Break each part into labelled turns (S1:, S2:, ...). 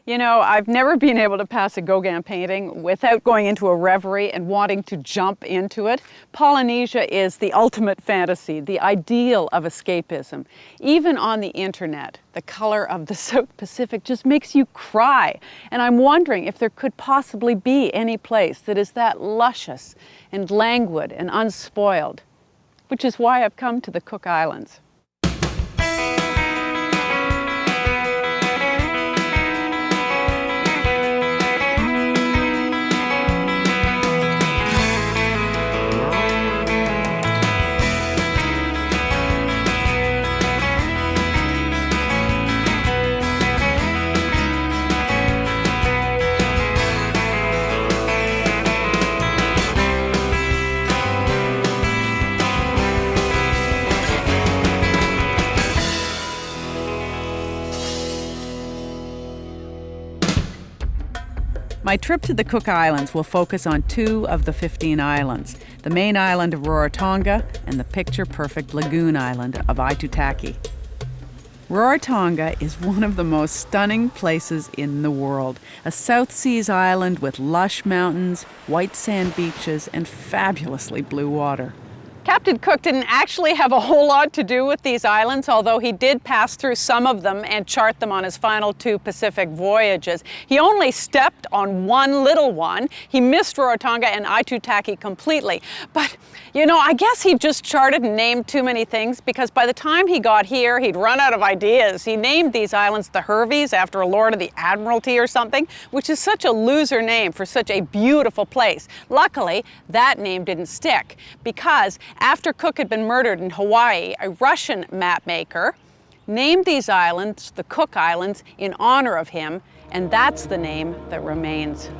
S1: You know, I've never been able to pass a Gauguin painting without going into a reverie and wanting to jump into it. Polynesia is the ultimate fantasy, the ideal of escapism. Even on the internet, the color of the South Pacific just makes you cry. And I'm wondering if there could possibly be any place that is that luscious and languid and unspoiled, which is why I've come to the Cook Islands. My trip to the Cook Islands will focus on 2 of the 15 islands, the main island of Rarotonga and the picture-perfect lagoon island of Aitutaki. Rarotonga is one of the most stunning places in the world, a South Seas island with lush mountains, white sand beaches, and fabulously blue water. Captain Cook didn't actually have a whole lot to do with these islands, although he did pass through some of them and chart them on his final 2 Pacific voyages. He only stepped on one little one. He missed Rarotonga and Aitutaki completely. But, you know, I guess he just charted and named too many things, because by the time he got here, he'd run out of ideas. He named these islands the Herveys after a Lord of the Admiralty or something, which is such a loser name for such a beautiful place. Luckily, that name didn't stick, because after Cook had been murdered in Hawaii, a Russian mapmaker named these islands the Cook Islands in honor of him, and that's the name that remains.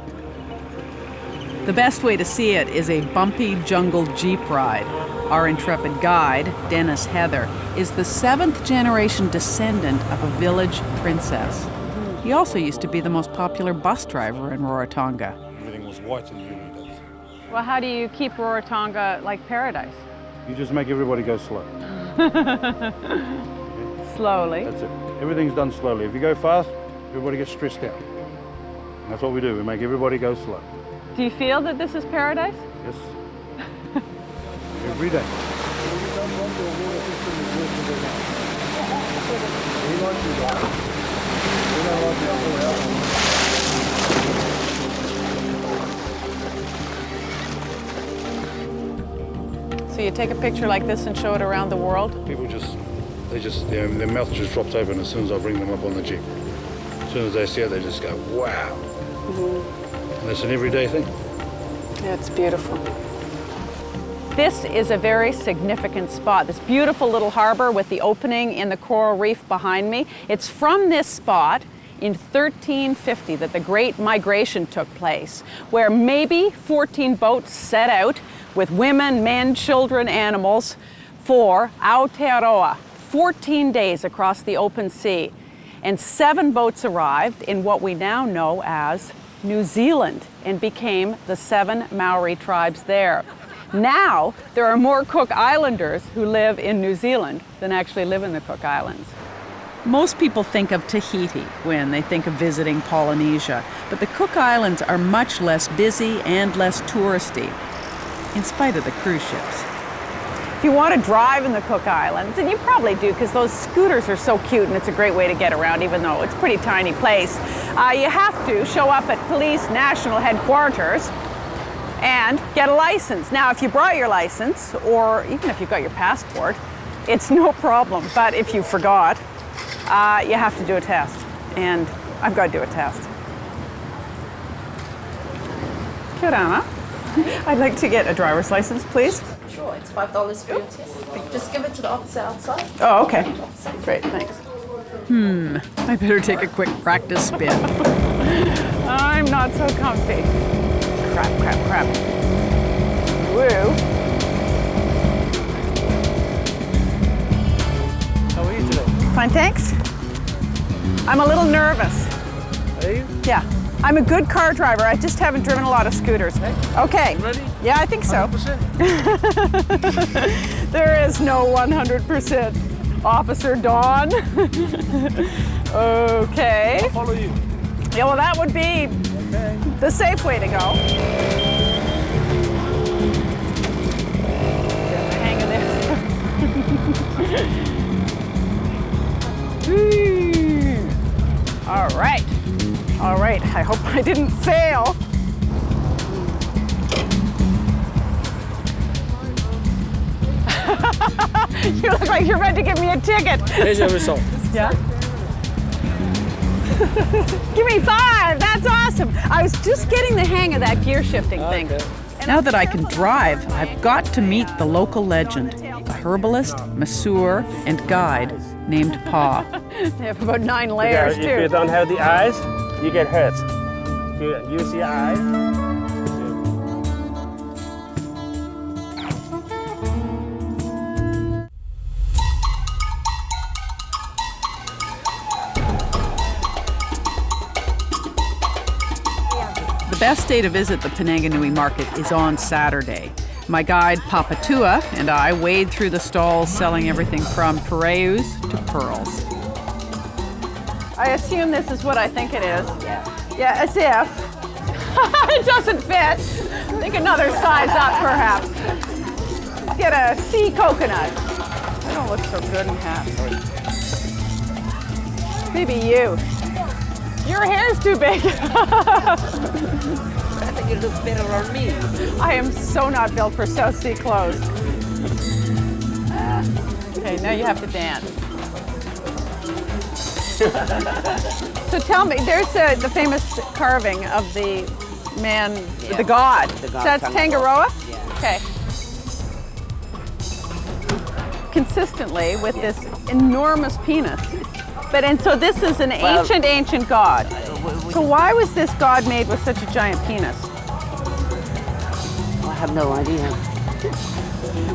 S1: The best way to see it is a bumpy jungle jeep ride. Our intrepid guide, Dennis Heather, is the 7th generation descendant of a village princess. He also used to be the most popular bus driver in Rarotonga.
S2: Everything was white in the early days.
S1: Well, how do you keep Rarotonga like paradise?
S2: You just make everybody go slow.
S1: Slowly.
S2: That's it. Everything's done slowly. If you go fast, everybody gets stressed out. And that's what we do. We make everybody go slow.
S1: Do you feel that this is paradise?
S2: Yes. Every day.
S1: So you take a picture like this and show it around the world?
S2: People their mouth just drops open as soon as I bring them up on the jeep. As soon as they see it, they just go, wow. Mm-hmm. And that's an everyday thing.
S1: Yeah, it's beautiful. This is a very significant spot, this beautiful little harbor with the opening in the coral reef behind me. It's from this spot in 1350 that the Great Migration took place, where maybe 14 boats set out with women, men, children, animals for Aotearoa, 14 days across the open sea. And 7 boats arrived in what we now know as New Zealand and became the 7 Maori tribes there. Now, there are more Cook Islanders who live in New Zealand than actually live in the Cook Islands. Most people think of Tahiti when they think of visiting Polynesia, but the Cook Islands are much less busy and less touristy, in spite of the cruise ships. If you want to drive in the Cook Islands, and you probably do because those scooters are so cute and it's a great way to get around even though it's a pretty tiny place, you have to show up at Police National Headquarters and get a license. Now, if you brought your license, or even if you got your passport, it's no problem. But if you forgot, you have to do a test. And I've got to do a test. Kia ora. I'd like to get a driver's license, please.
S3: Sure, it's $5 for your test. Just give it to the officer outside.
S1: Oh, okay. Great, thanks. I better take a quick practice spin. I'm not so comfy. Crap. Woo.
S2: How are you today?
S1: Fine, thanks. I'm a little nervous.
S2: Are you?
S1: Yeah. I'm a good car driver. I just haven't driven a lot of scooters. Okay.
S2: You ready?
S1: Yeah, I think so.
S2: 100%?
S1: There is no 100%. Officer Dawn. Okay.
S2: I'll follow you.
S1: Yeah, well, that would be the safe way to go. Get the hang of this. All right. All right. I hope I didn't fail. You look like you're ready to give me a ticket.
S4: Here's your result.
S1: Yeah? Give me 5. That's awesome. I was just getting the hang of that gear shifting thing.
S5: Now that I can drive, I've got to meet the local legend, a herbalist, masseur, and guide named Pa.
S1: They have about 9 layers,
S4: If you
S1: too.
S4: don't have the eyes, you get hurt. If you use your eyes.
S5: The best day to visit the Pananganui market is on Saturday. My guide, Papatua, and I wade through the stalls selling everything from pareus to pearls.
S1: I assume this is what I think it is. Yeah, as if. It doesn't fit. I think another size up, perhaps. Let's get a sea coconut. I don't look so good in hats. Maybe you. Your hair's too big.
S6: I think you look better on me.
S1: I am so not built for South Sea clothes. Okay, now you have to dance. So tell me, there's the famous carving of the man, the god.
S6: The
S1: So
S6: god
S1: that's
S6: Tangaroa.
S1: Tangaroa?
S6: Yeah.
S1: Okay. Consistently with this enormous penis. And so this is an ancient god. So why was this god made with such a giant penis?
S6: I have no idea.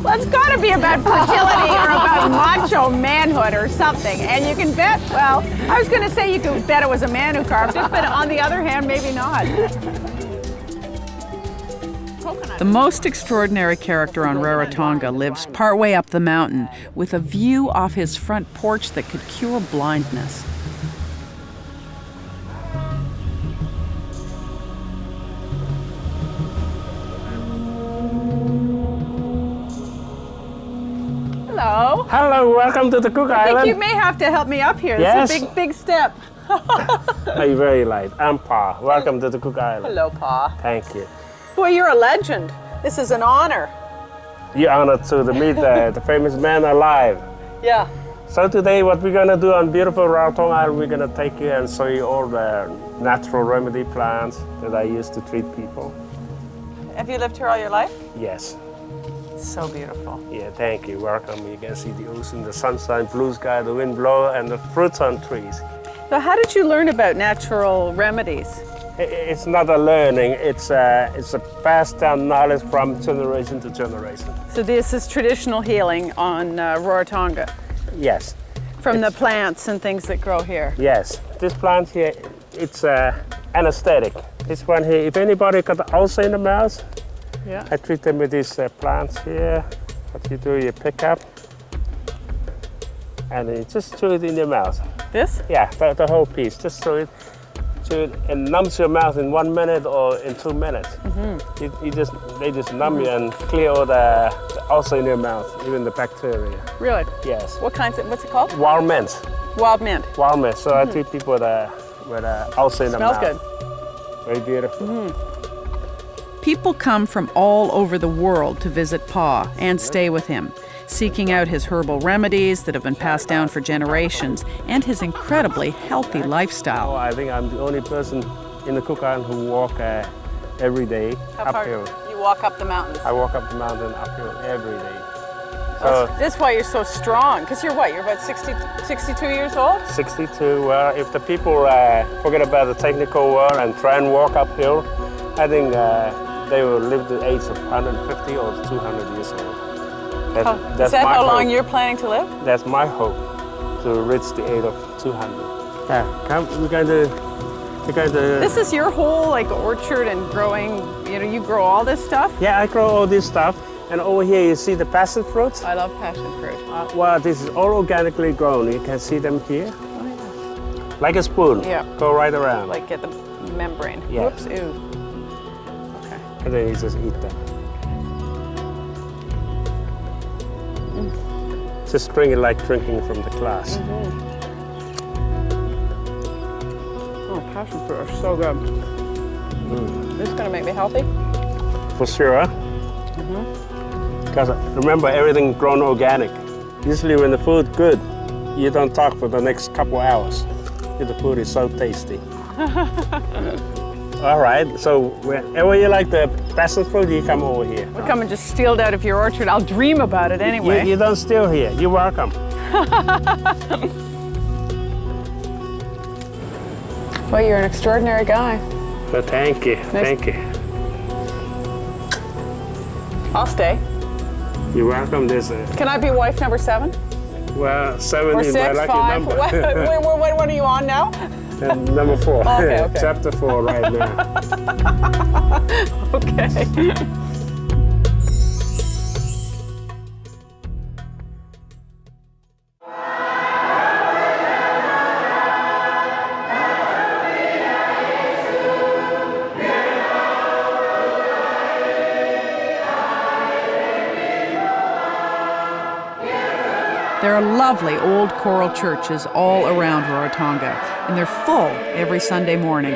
S1: Well, it's got to be about fertility or about macho manhood or something. And you can bet, well, I was going to say you could bet it was a man who carved it, but on the other hand, maybe not.
S5: The most extraordinary character on Rarotonga lives partway up the mountain with a view off his front porch that could cure blindness.
S1: Hello.
S4: Hello, welcome to the Cook
S1: I think you
S4: Island.
S1: may have to help me up here.
S4: Yes.
S1: It's a big step.
S4: Are you very light? I'm Pa. Welcome to the Cook Island.
S1: Hello, Pa.
S4: Thank you.
S1: Boy, you're a legend. This is an honor.
S4: You're honored to meet the famous man alive.
S1: Yeah.
S4: So today what we're gonna do on beautiful Rarotonga Island, we're gonna take you and show you all the natural remedy plants that I use to treat people.
S1: Have you lived here all your life?
S4: Yes.
S1: It's so beautiful.
S4: Yeah, thank you. Welcome. You can see the ocean, the sunshine, blue sky, the wind blow, and the fruits on trees.
S1: So how did you learn about natural remedies?
S4: It's not a learning, it's a passed down knowledge from generation to generation.
S1: So this is traditional healing on Rarotonga,
S4: Yes,
S1: from the plants and things that grow here.
S4: yes. This plant here, it's anesthetic. This one here, if anybody got ulcer in the mouth,
S1: Yeah.
S4: I treat them with these plants here. What you do, you pick up, and you just chew it in your mouth.
S1: This?
S4: Yeah, the whole piece. Just chew it, and numbs your mouth in 1 minute or in 2 minutes. They just numb you and clear all the ulcer in your mouth, even the bacteria.
S1: Really?
S4: Yes.
S1: What's it called?
S4: Wild mint.
S1: Wild mint.
S4: Wild mint. So I treat people with a ulcer in the
S1: Smells
S4: mouth.
S1: good.
S4: Very beautiful.
S5: People come from all over the world to visit Pa and stay with him, seeking out his herbal remedies that have been passed down for generations and his incredibly healthy lifestyle.
S4: Oh, I think I'm the only person in the Cook Island who walk every day uphill.
S1: You walk up the mountains.
S4: I walk up the mountain uphill every day. So
S1: That's why you're so strong. Because you're what? You're about 62 years old?
S4: 62. Well, if the people forget about the technical world and try and walk uphill, I think they will live the age of 150 or 200 years old.
S1: Is that
S4: my
S1: how long
S4: hope.
S1: you're planning to live?
S4: That's my hope, to reach the age of 200. Yeah, come. We're going to.
S1: This is your whole orchard and growing, you grow all this stuff?
S4: Yeah, I grow all this stuff, and over here you see the passion fruits.
S1: I love passion fruit.
S4: Well, this is all organically grown. You can see them here. Like a spoon.
S1: Yeah.
S4: Go right around.
S1: Like get the membrane.
S4: Yeah.
S1: Whoops, ew. Okay.
S4: And then you just eat them. Just drink it like drinking from the glass.
S1: Oh, passion fruit are so good. This is gonna make me healthy.
S4: For sure. Because remember, everything grown organic. Usually when the food good, you don't talk for the next couple hours. The food is so tasty. All right, so whenever you like the passion fruit, you come over here.
S1: We'll come and just steal it out of your orchard. I'll dream about it anyway.
S4: You don't steal here. You're welcome.
S1: Well, you're an extraordinary guy.
S4: Well, thank you. Thank you.
S1: I'll stay.
S4: You're welcome.
S1: Can I be wife number 7?
S4: Well, 7
S1: Or
S4: is
S1: 6,
S4: my lucky
S1: 5?
S4: number.
S1: What are you on now?
S4: And number 4.
S1: Okay.
S4: Chapter 4 right now.
S1: Okay.
S5: There are lovely old choral churches all around Rarotonga, and they're full every Sunday morning.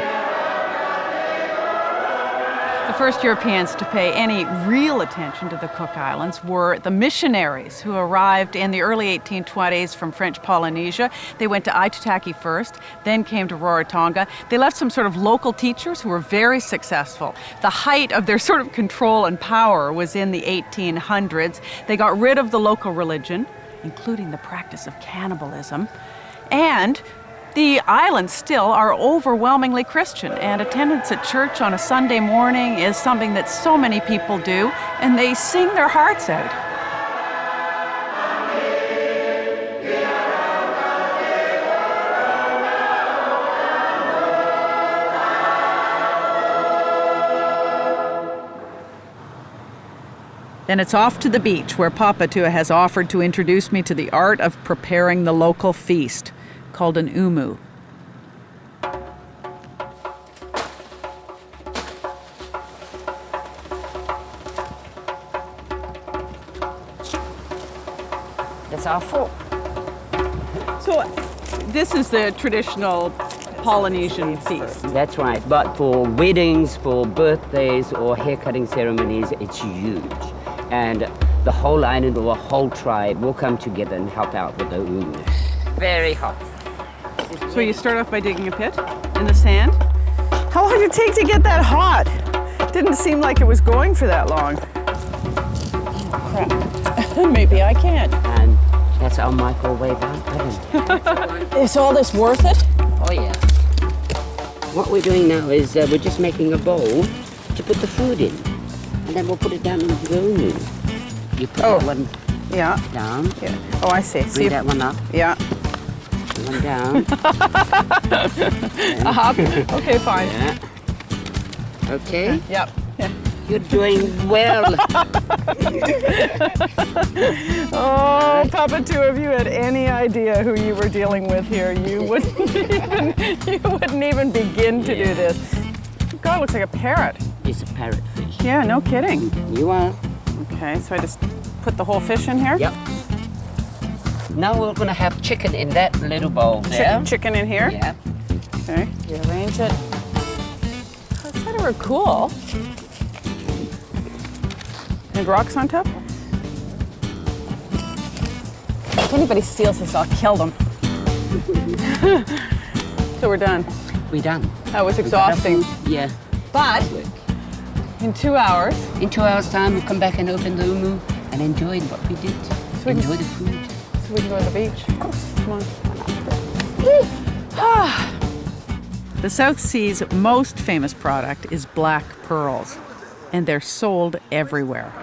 S5: The first Europeans to pay any real attention to the Cook Islands were the missionaries who arrived in the early 1820s from French Polynesia. They went to Aitutaki first, then came to Rarotonga. They left some sort of local teachers who were very successful. The height of their sort of control and power was in the 1800s. They got rid of the local religion, including the practice of cannibalism, and the islands still are overwhelmingly Christian, and attendance at church on a Sunday morning is something that so many people do, and they sing their hearts out. Then it's off to the beach, where Papatua has offered to introduce me to the art of preparing the local feast, called an umu.
S6: That's our fork.
S1: So this is the traditional Polynesian feast.
S6: That's right. But for weddings, for birthdays, or haircutting ceremonies, it's huge. And the whole island or a whole tribe will come together and help out with the umu. Very hot.
S1: So you start off by digging a pit in the sand. How long did it take to get that hot? Didn't seem like it was going for that long. Crap. Maybe I can't.
S6: And that's our microwave oven.
S1: Is all this worth it?
S6: Oh yeah. What we're doing now is we're just making a bowl to put the food in. And then we'll put it down into the umu. You put that one down.
S1: Yeah. Oh, I see.
S6: Bring that one up.
S1: Yeah.
S6: One down.
S1: Up. Okay, fine.
S6: Yeah. Okay.
S1: Yep. Yeah.
S6: You're doing well.
S1: Oh, Papa, two of you had any idea who you were dealing with here, you wouldn't even begin to do this. God, it looks like a parrot.
S6: It's a parrotfish.
S1: Yeah, no kidding.
S6: You are.
S1: Okay, so I just put the whole fish in here?
S6: Yep. Now we're going to have chicken in that little bowl there.
S1: Chicken in here?
S6: Yeah.
S1: Okay, you arrange it. Oh, it's kind of cool. And rocks on top? If anybody steals this, I'll kill them. So we're done.
S6: We're done.
S1: That was exhausting.
S6: Yeah.
S1: But in 2 hours.
S6: In 2 hours' time, we'll come back and open the umu and enjoy what we did.
S1: So
S6: enjoy the food.
S1: So we can go to the beach. Of course. Come on.
S5: The South Sea's most famous product is black pearls, and they're sold everywhere.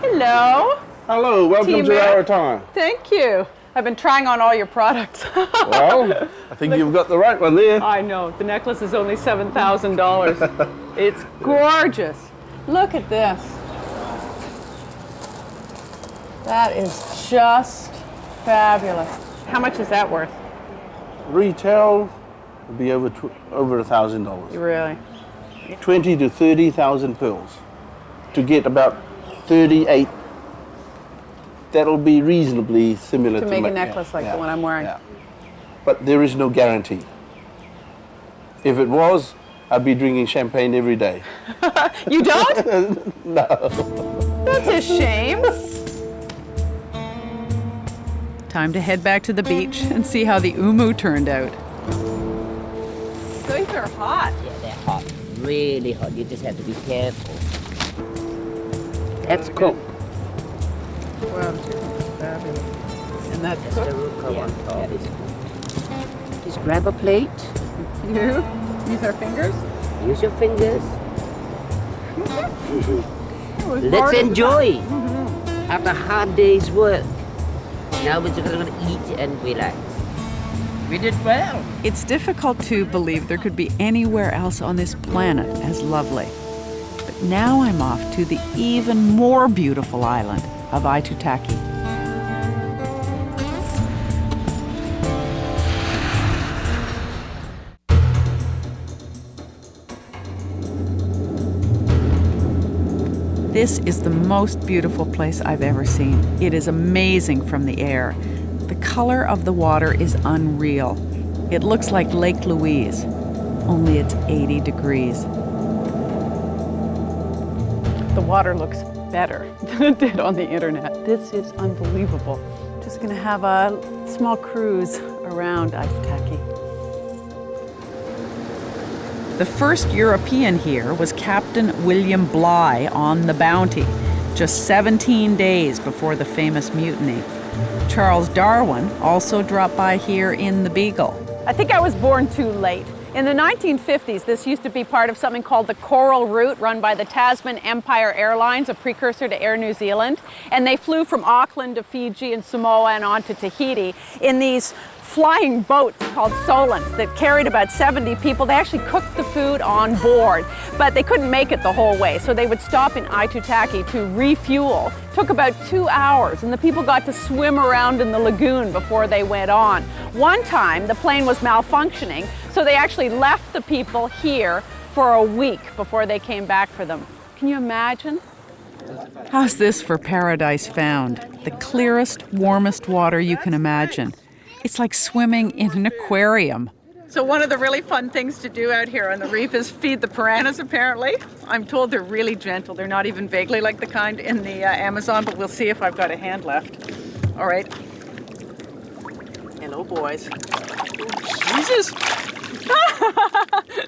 S1: Hello.
S7: Hello, welcome
S1: Team
S7: to
S1: Mayor.
S7: Rarotonga.
S1: Thank you. I've been trying on all your products.
S7: Well, I think you've got the right one there.
S1: I know. The necklace is only $7,000. It's gorgeous. Look at this. That is just fabulous. How much is that worth?
S7: Retail would be over $1,000.
S1: Really?
S7: 20 to 30,000 pearls to get about 38. That'll be reasonably similar
S1: To
S7: to
S1: make a
S7: yeah,
S1: necklace like the one I'm wearing.
S7: Yeah. But there is no guarantee. If it was, I'd be drinking champagne every day.
S1: You don't?
S7: No.
S1: That's a shame.
S5: Time to head back to the beach and see how the umu turned out.
S1: These are hot.
S6: Yeah, they're hot, really hot. You just have to be careful. That's cool.
S1: Wow, fabulous. And that's
S6: That's the
S1: cooked.
S6: root coat on top. That is cool. Just grab a plate.
S1: You use our fingers.
S6: Use your fingers.
S1: Oh, it's
S6: Let's
S1: hard.
S6: enjoy. After a hard day's work. Now we're just going to eat and relax. We did well.
S5: It's difficult to believe there could be anywhere else on this planet as lovely. But now I'm off to the even more beautiful island of Aitutaki. This is the most beautiful place I've ever seen. It is amazing from the air. The color of the water is unreal. It looks like Lake Louise, only it's 80 degrees.
S1: The water looks better than it did on the internet. This is unbelievable. Just gonna have a small cruise around Aitutaki.
S5: The first European here was Captain William Bligh on the Bounty, just 17 days before the famous mutiny. Charles Darwin also dropped by here in the Beagle.
S1: I think I was born too late. In the 1950s, this used to be part of something called the Coral Route, run by the Tasman Empire Airlines, a precursor to Air New Zealand. And they flew from Auckland to Fiji and Samoa and on to Tahiti in these flying boats called Solents that carried about 70 people. They actually cooked the food on board, but they couldn't make it the whole way. So they would stop in Aitutaki to refuel. It took about 2 hours, and the people got to swim around in the lagoon before they went on. One time, the plane was malfunctioning, so they actually left the people here for a week before they came back for them. Can you imagine?
S5: How's this for paradise found? The clearest, warmest water you can imagine. It's like swimming in an aquarium.
S1: So one of the really fun things to do out here on the reef is feed the piranhas, apparently. I'm told they're really gentle. They're not even vaguely like the kind in the Amazon, but we'll see if I've got a hand left. All right. Hello, boys. Ooh, Jesus.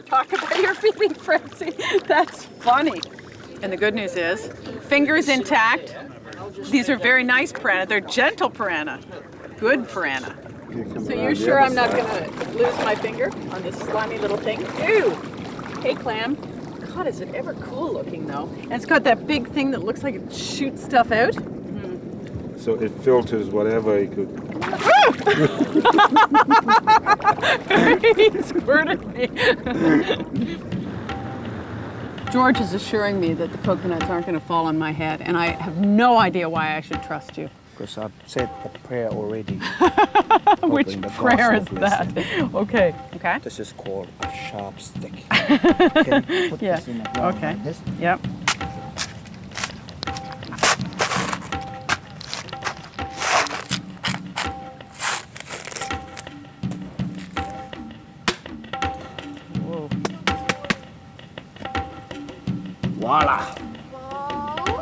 S1: Talk about your feeding frenzy. That's funny. And the good news is, fingers intact. These are very nice piranha. They're gentle piranha. Good piranha. So you're sure I'm not gonna lose my finger on this slimy little thing? Ew! Hey, clam. God, is it ever cool looking though? And it's got that big thing that looks like it shoots stuff out.
S8: So it filters whatever it could.
S1: He squirted me. George is assuring me that the coconuts aren't going to fall on my head, and I have no idea why I should trust you.
S9: Because I've said the prayer already.
S1: Which
S9: Hoping the
S1: prayer is
S9: gospel
S1: that?
S9: blessing.
S1: Okay. Okay.
S9: This is called a sharp stick. Okay, put
S1: Yeah.
S9: this in the ground
S1: Okay.
S9: like this.
S1: Yep. Whoa.
S9: Voila!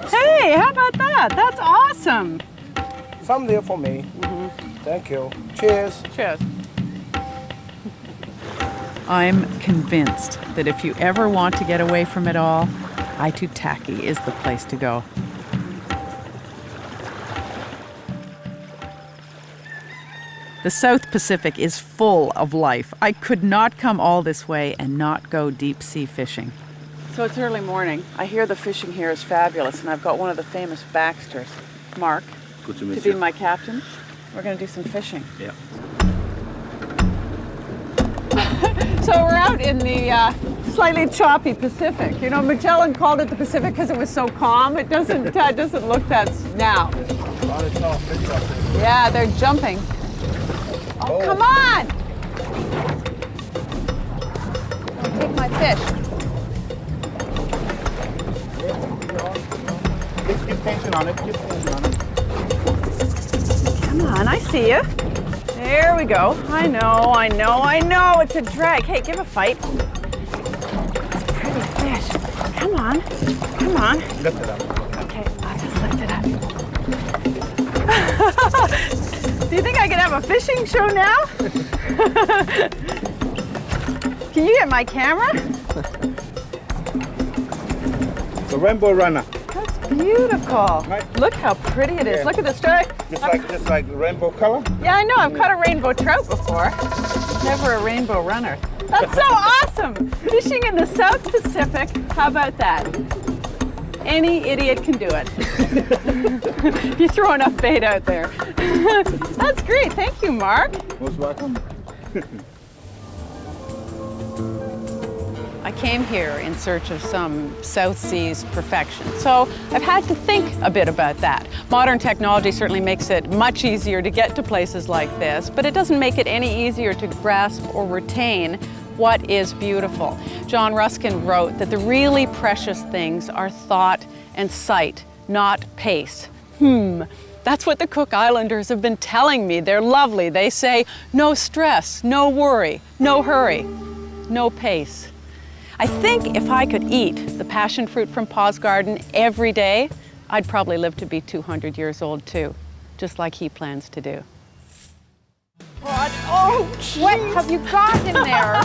S1: Hey, how about that? That's awesome.
S9: Some there for me. Thank you. Cheers.
S1: Cheers.
S5: I'm convinced that if you ever want to get away from it all, Aitutaki is the place to go. The South Pacific is full of life. I could not come all this way and not go deep sea fishing.
S1: So it's early morning. I hear the fishing here is fabulous, and I've got one of the famous Baxters, Mark,
S2: Good to
S1: to
S2: meet
S1: be
S2: you.
S1: my captain. We're going to do some fishing.
S2: Yeah.
S1: So we're out in the slightly choppy Pacific. You know, Magellan called it the Pacific because it was so calm. It doesn't look that now.
S9: A lot of tall fish out there.
S1: Yeah, they're jumping. Oh, come on!
S9: on it. Keep moving on it.
S1: Come on, I see you. There we go. I know. It's a drag. Hey, give a fight. It's a pretty fish. Come on.
S9: Lift it up.
S1: Okay, I'll just lift it up. Do you think I could have a fishing show now? Can you get my camera?
S9: The rainbow runner.
S1: That's beautiful.
S9: Right.
S1: Look how pretty it is.
S9: Yeah.
S1: Look at the story.
S9: Just like rainbow color.
S1: Yeah, I know. I've caught a rainbow trout before. Never a rainbow runner. That's so awesome. Fishing in the South Pacific. How about that? Any idiot can do it. If you throw enough bait out there. That's great. Thank you, Mark.
S9: Most welcome.
S1: I came here in search of some South Seas perfection. So I've had to think a bit about that. Modern technology certainly makes it much easier to get to places like this, but it doesn't make it any easier to grasp or retain what is beautiful. John Ruskin wrote that the really precious things are thought and sight, not pace. That's what the Cook Islanders have been telling me. They're lovely. They say, no stress, no worry, no hurry, no pace. I think if I could eat the passion fruit from Pa's garden every day, I'd probably live to be 200 years old too, just like he plans to do. Oh,
S10: What have you got in there?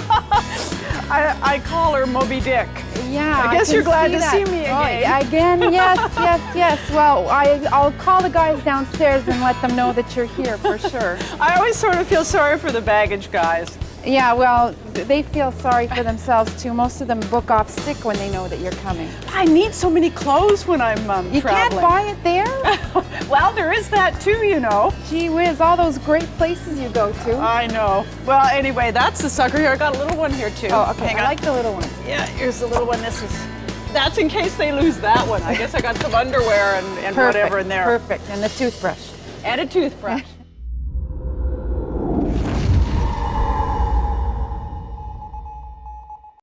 S1: I call her Moby Dick.
S10: Yeah,
S1: I guess
S10: can
S1: you're glad to
S10: that.
S1: see me again.
S10: Again, yes. Well, I'll call the guys downstairs and let them know that you're here for sure.
S1: I always sort of feel sorry for the baggage guys.
S10: Yeah, well, they feel sorry for themselves too. Most of them book off sick when they know that you're coming.
S1: I need so many clothes when I'm
S10: You
S1: traveling.
S10: can't buy it there?
S1: Well, there is that too, you know.
S10: Gee whiz, all those great places you go to.
S1: I know. Well, anyway, that's the sucker here. I got a little one here too.
S10: Oh, okay.
S1: Hang
S10: I
S1: on.
S10: like the little one.
S1: Yeah, here's the little one. That's in case they lose that one. I guess I got some underwear and whatever in there.
S10: Perfect. And the toothbrush.
S1: And a toothbrush.